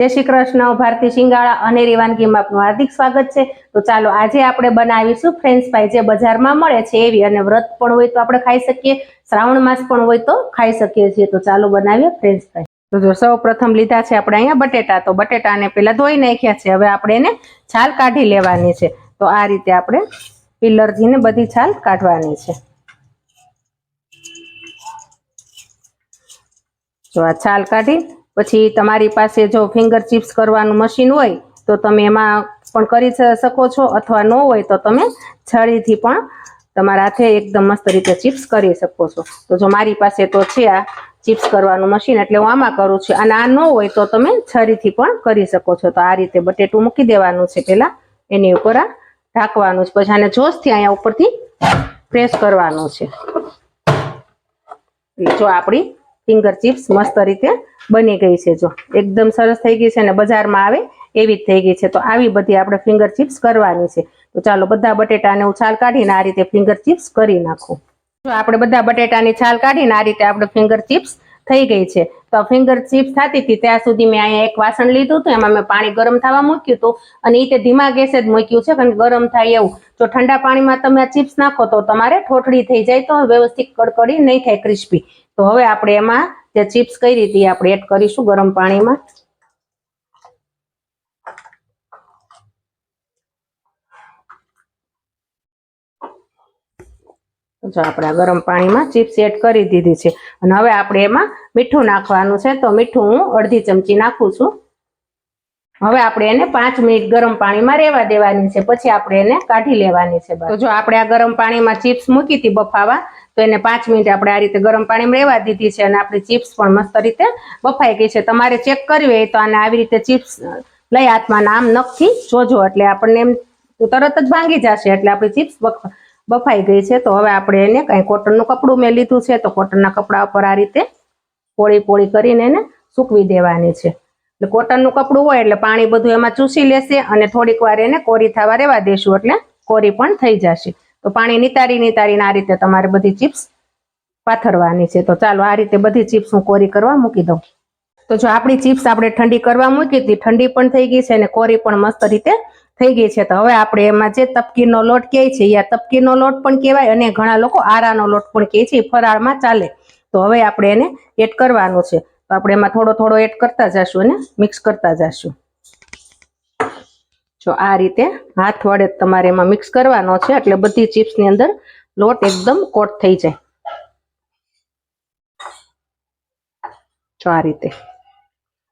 जय श्री कृष्ण। भारती शिंगाड़ा अनेरी वानगीमां आपनुं हार्दिक स्वागत है। तो चालो आज आपणे बनावीशुं फ्रेंच फ्राई जे बजारमां मळे छे एवी, अने व्रत पण होय तो आपणे खाई सकीए, श्रावण मास पण होय तो खाई सकीए छीए। तो चालो बनावीए फ्रेंच फ्राई। तो जो सौ प्रथम लीधा छे आपणे अहींया बटेटा, तो बटेटाने पेला धोई नाख्या छे। हवे आपणे एने छाल काढी लेवानी छे। तो आ रीते आपणे पीलरथीने बधी छाल काढवानी छे। जो आ छाल काढी पछी तमारी पासे जो फिंगर चिप्स करवानुं मशीन होय तो तमे एमां पण करी शको छो, अथवा न होय तो तमे छरीथी पण तमारा हाथे एकदम मस्त रीते चिप्स करी शको छो। तो जो मारी पासे तो छे आ चिप्स करवानुं मशीन एटले हुं आमां करूं छुं, अने आ न होय तो तमे छरीथी पण करी शको छो। तो आ रीते बटेटું मूकी देवानुं छे, पेला एनी उपर आ ढांकवानुं छे, पछी आने जोशथी अहींया उपरथी प्रेस करवानुं छे। जो आपणी फिंगर चिप्स मस्त रीते बनी गई है। जो एकदम सरस थई गई है, बजार में आवे एवी थई गई है। तो आवी बधी आपणे फिंगर चिप्स करवानी छे। तो चालो बधा बटेटाने हूँ छाल काढीने आ रीते फिंगर चिप्स करी नाखुं। जो आपणे बधा बटेटानी छाल काढीने आ रीते आपणे फिंगर चिप्स थई गई है। तो फिंगर चिप्स थती थी त्यां सुधी मैं अहींया एक वासण लीधुं हतुं, एमां मैं पाणी गरम थवा मूक्युं हतुं, अने ई ते धीमा गैसे ज मूक्युं छे कारण गरम थाय एवुं। जो ठंडा पाणीमां तमे चिप्स नाखो तो तमारे ठोठड़ी थई जाय, तो व्यवस्थित कड़कड़ी नहीं थाय, क्रिस्पी। तो हवे आपणे एमां जे चिप्स करी हती आपणे एड करीशुं गरम पाणीमां। जो आपणे गरम पाणीमां चिप्स एड करी दीधी छे, अने हवे आपणे एमां मीठुं नाखवानुं छे। तो मीठुं हुं अर्धी चमची नाखुं छुं। हवे आपणे एने 5 मिनिट गरम पाणीमां रेवा देवानी छे, पछी आपणे एने काढी लेवानी छे। तो जो आपणे आ गरम पाणीमां चिप्स मूकी हती बफावा, तो एने 5 मिनिट आपणे आ रीते गरम पाणीमां रेवा दीधी छे, अने आपणी चिप्स पण मस्त रीते बफाई गई छे। तमारे चेक करवी होय तो आने आवी रीते चिप्स लई हाथमां आम नखथी जोजो, एटले आपणे एम तरत ज भांगी जशे, एटले आपणी चिप्स बफाई गई है। तो हवे आपणे एने कई कॉटननुं कपडું में लीधुं छे, तो कॉटनना कपड़ा पर आ रीते पोળી पोળી करीने एने सूकवी देवानी छे। એટલે કોટનનું કપડું હોય એટલે પાણી બધું એમાં ચૂસી લેશે, અને થોડીક વાર એને કોરી થવા રહેવા દેશું એટલે કોરી પણ થઈ જશે। તો પાણી નિતારીને આ રીતે તમારે બધી ચિપ્સ પાથરવાની છે। તો ચાલો આ રીતે બધી ચિપ્સ હું કોરી કરવા મૂકી દઉં। તો જો આપણી ચિપ્સ આપણે ઠંડી કરવા મૂકી હતી, ઠંડી પણ થઈ ગઈ છે અને કોરી પણ મસ્ત રીતે થઈ ગઈ છે। તો હવે આપણે એમાં જે તપકીનો લોટ કહે છે, યા તપકીનો લોટ પણ કહેવાય, અને ઘણા લોકો આરાનો લોટ પણ કહે છે, ફરાળમાં ચાલે। તો હવે આપણે એને એડ કરવાનું છે। તો આપણે એમાં થોડો થોડો એડ કરતા જશું અને મિક્સ કરતા જશું। જો આ રીતે હાથ વડે તમારે એમાં મિક્સ કરવાનો છે, એટલે બધી ચિપ્સની અંદર લોટ એકદમ કોટ થઈ જાય। જો આ રીતે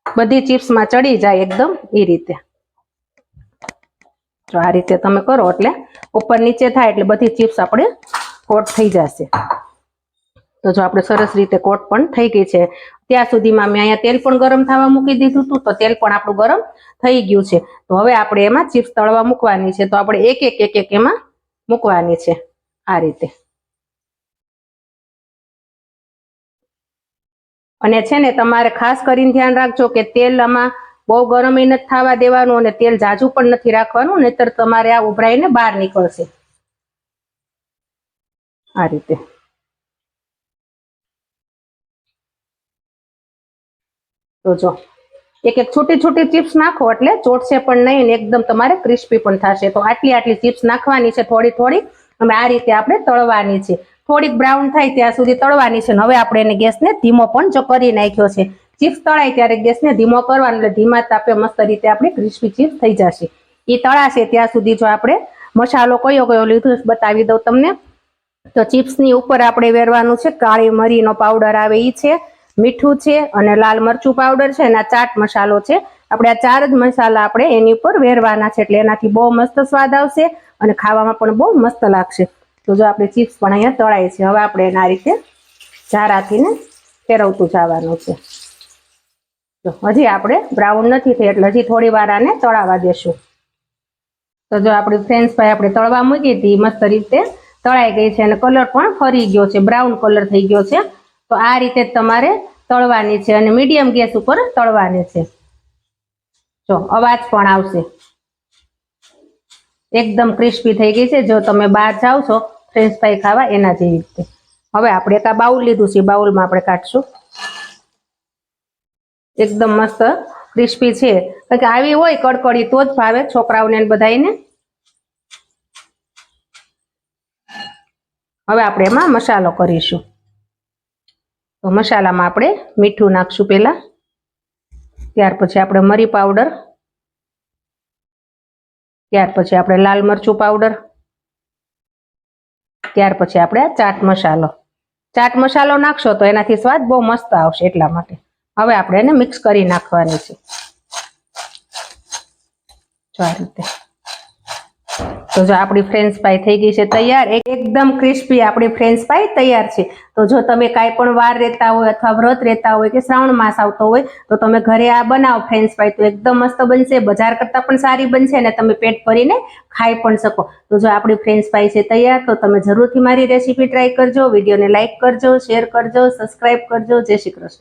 બધી ચિપ્સમાં ચડી જાય એકદમ એ રીતે। જો આ રીતે તમે કરો એટલે ઉપર નીચે થાય એટલે બધી ચિપ્સ આપણે કોટ થઈ જશે। તો જો આપણે સરસ રીતે કોટ પણ થઈ ગઈ છે। ત્યાં સુધીમાં મેં અહીંયા તેલ પણ ગરમ થવા મૂકી દીધું હતું, તો તેલ પણ આપણું ગરમ થઈ ગયું છે। તો હવે આપણે એમાં ચિપ્સ તળવા મૂકવાની છે। તો આપણે એક એક એમાં મૂકવાની છે આ રીતે। અને છે ને તમારે ખાસ કરીને ધ્યાન રાખજો કે તેલ આમાં બહુ ગરમ નથી થવા દેવાનું, અને તેલ જાજુ પણ નથી રાખવાનું, નહીતર તમારે આ ઉભરાઈને બહાર નીકળશે આ રીતે। તો જો એક એક છૂટી છૂટી ચિપ્સ નાખો એટલે ચોટશે પણ નહીં, અને એકદમ તમારે ક્રિસ્પી પણ થશે। તો આટલી આટલી ચિપ્સ નાખવાની છે થોડી થોડી, અને આ રીતે આપણે તળવાની છે। થોડીક બ્રાઉન થાય ત્યાં સુધી તળવાની છે। હવે આપણે એને ગેસને ધીમો પણ જો કરી નાખ્યો છે। ચિપ્સ તળાય ત્યારે ગેસને ધીમો કરવાનો, એટલે ધીમા તાપે મસ્ત રીતે આપણી ક્રિસ્પી ચિપ્સ થઈ જશે। એ તળાશે ત્યાં સુધી જો આપણે મસાલો કયો કયો લીધો બતાવી દઉં તમને। તો ચિપ્સની ઉપર આપણે વેરવાનું છે કાળી મરીનો પાવડર આવે એ છે, મીઠું છે, અને લાલ મરચું પાવડર છે, અને ચાટ મસાલો છે। આપણે આ 4 જ મસાલા આપણે એની ઉપર વેરવાના છે, એટલે એનાથી બહુ મસ્ત સ્વાદ આવશે અને ખાવામાં પણ બહુ મસ્ત લાગશે। તો જો આપણે ચિપ્સ પણ અહીંયા તળાય છે, હવે આપણે એના રીતે ઝારાથીને ફેરવતું જવાનું છે। તો હજી આપણે બ્રાઉન નથી થઈ એટલે હજી થોડી વાર આને તળાવા દેશું। તો જો આપણી ફ્રેન્ચ ફ્રાઈ આપણે તળવા મૂકી હતી મસ્ત રીતે તળાઈ ગઈ છે, અને કલર પણ ફરી ગયો છે, બ્રાઉન કલર થઈ ગયો છે। તો આ રીતે તમારે તળવાની છે, અને મીડિયમ ગેસ ઉપર તળવાની છે। જો અવાજ પણ આવશે, એકદમ ક્રિસ્પી થઈ ગઈ છે। જો તમે બહાર જાઓ છો ફ્રેન્ચ ફ્રાઈ ખાવા એના જેવી રીતે। હવે આપણે એક બાઉલ લીધું છે, બાઉલમાં આપણે કાઢશું। એકદમ મસ્ત ક્રિસ્પી છે, કારણ કે આવી હોય કડકડી તો જ ભાવે છોકરાઓને બધાને. હવે આપણે એમાં મસાલો કરીશું. તો મસાલામાં આપણે મીઠું નાખશું પહેલા, ત્યાર પછી આપણે મરી પાવડર, ત્યાર પછી આપણે લાલ મરચું પાવડર, ત્યાર પછી આપણે ચાટ મસાલો. ચાટ મસાલો નાખશો તો એનાથી સ્વાદ બહુ મસ્ત આવશે, એટલા માટે. હવે આપણે એને મિક્સ કરી નાખવાની છે. જો આ રીતે. તો જો આપણી ફ્રેન્ચ ફ્રાઈ થઈ ગઈ છે તૈયાર, એકદમ ક્રિસ્પી આપણી ફ્રેન્ચ ફ્રાઈ તૈયાર છે. તો જો તમે કાંઈ પણ વાર રહેતા હોય અથવા વ્રત રહેતા હોય કે શ્રાવણ માસ આવતો હોય તો તમે ઘરે આ બનાવો ફ્રેન્ચ ફ્રાઈ, તો એકદમ મસ્ત બનશે, બજાર કરતાં પણ સારી બનશે અને તમે પેટ ભરીને ખાઈ પણ શકો. તો જો આપણી ફ્રેન્ચ ફ્રાઈ છે તૈયાર, તો તમે જરૂરથી મારી રેસીપી ટ્રાય કરજો. વિડીયોને લાઇક કરજો, શેર કરજો, સબસ્ક્રાઈબ કરજો. જય શ્રી કૃષ્ણ.